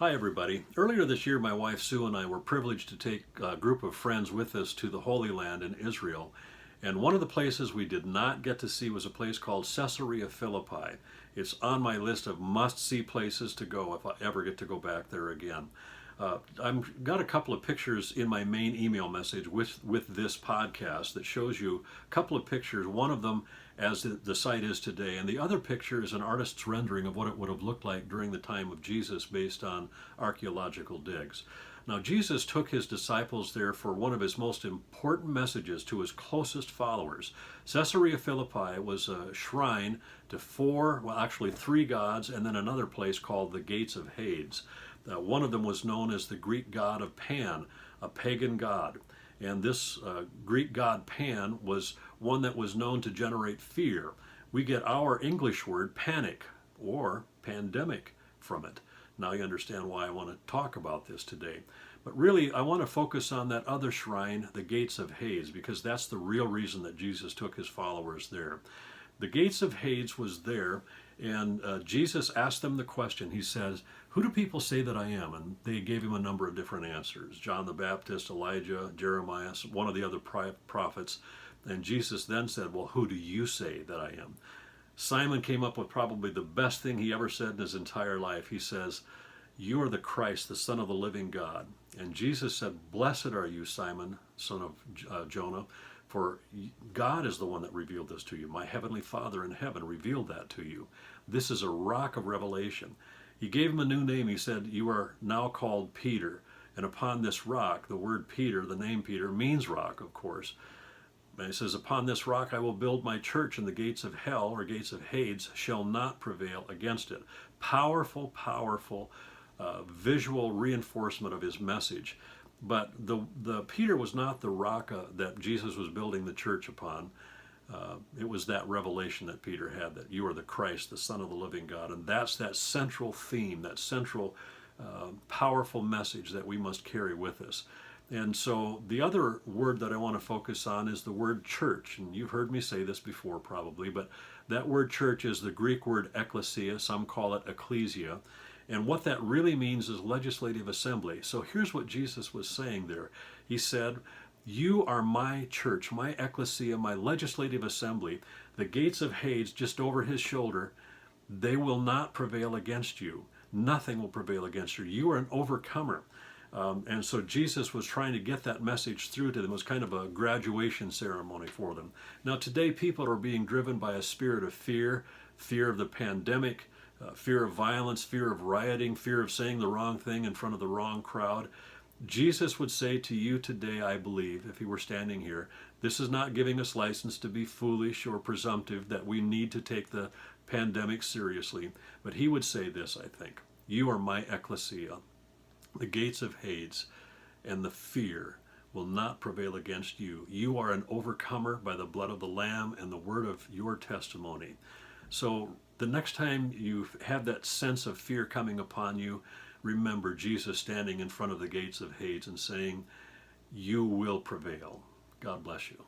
Hi, everybody. Earlier this year, my wife Sue and I were privileged to take a group of friends with us to the Holy Land in Israel. And one of the places we did not get to see was a place called Caesarea Philippi. It's on my list of must-see places to go if I ever get to go back there again. I've got a couple of pictures in my main email message with this podcast that shows you a couple of pictures. One of them as the site is today, and the other picture is an artist's rendering of what it would have looked like during the time of Jesus based on archaeological digs. Now, Jesus took his disciples there for one of his most important messages to his closest followers. Caesarea Philippi was a shrine to three gods, and then another place called the Gates of Hades. One of them was known as the Greek god of Pan, a pagan god. And this Greek god Pan was one that was known to generate fear. We get our English word panic or pandemic from it. Now you understand why I want to talk about this today. But really, I want to focus on that other shrine, the Gates of Hades, because that's the real reason that Jesus took his followers there. The Gates of Hades was there, and Jesus asked them the question. He says, "Who do people say that I am?" And they gave him a number of different answers. John the Baptist, Elijah, Jeremiah, one of the other prophets. And Jesus then said, "Well, who do you say that I am?" Simon came up with probably the best thing he ever said in his entire life. He says, "You are the Christ, the Son of the living God." And Jesus said, "Blessed are you, Simon, son of Jonah, for God is the one that revealed this to you. My heavenly Father in heaven revealed that to you. This is a rock of revelation." He gave him a new name. He said, "You are now called Peter. And upon this rock," the word Peter, the name Peter, means rock, of course. And he says, "Upon this rock I will build my church, and the gates of hell," or gates of Hades, "shall not prevail against it." Powerful, powerful visual reinforcement of his message. But the Peter was not the rock that Jesus was building the church upon. It was that revelation that Peter had, that you are the Christ, the Son of the living God. And that's that central theme, that central powerful message that we must carry with us. And so the other word that I want to focus on is the word church. And you've heard me say this before probably, but that word church is the Greek word ekklesia. Some call it ecclesia. And what that really means is legislative assembly. So here's what Jesus was saying there. He said, "You are my church, my ecclesia, my legislative assembly." The gates of Hades, just over his shoulder, they will not prevail against you. Nothing will prevail against you. You are an overcomer. And so Jesus was trying to get that message through to them. It was kind of a graduation ceremony for them. Now today people are being driven by a spirit of fear, fear of the pandemic, fear of violence, fear of rioting, fear of saying the wrong thing in front of the wrong crowd. Jesus would say to you today, I believe, if he were standing here, this is not giving us license to be foolish or presumptive that we need to take the pandemic seriously. But he would say this, I think, "You are my ecclesia. The gates of Hades and the fear will not prevail against you. You are an overcomer by the blood of the Lamb and the word of your testimony." So the next time you have that sense of fear coming upon you, remember Jesus standing in front of the gates of Hades and saying, "You will prevail." God bless you.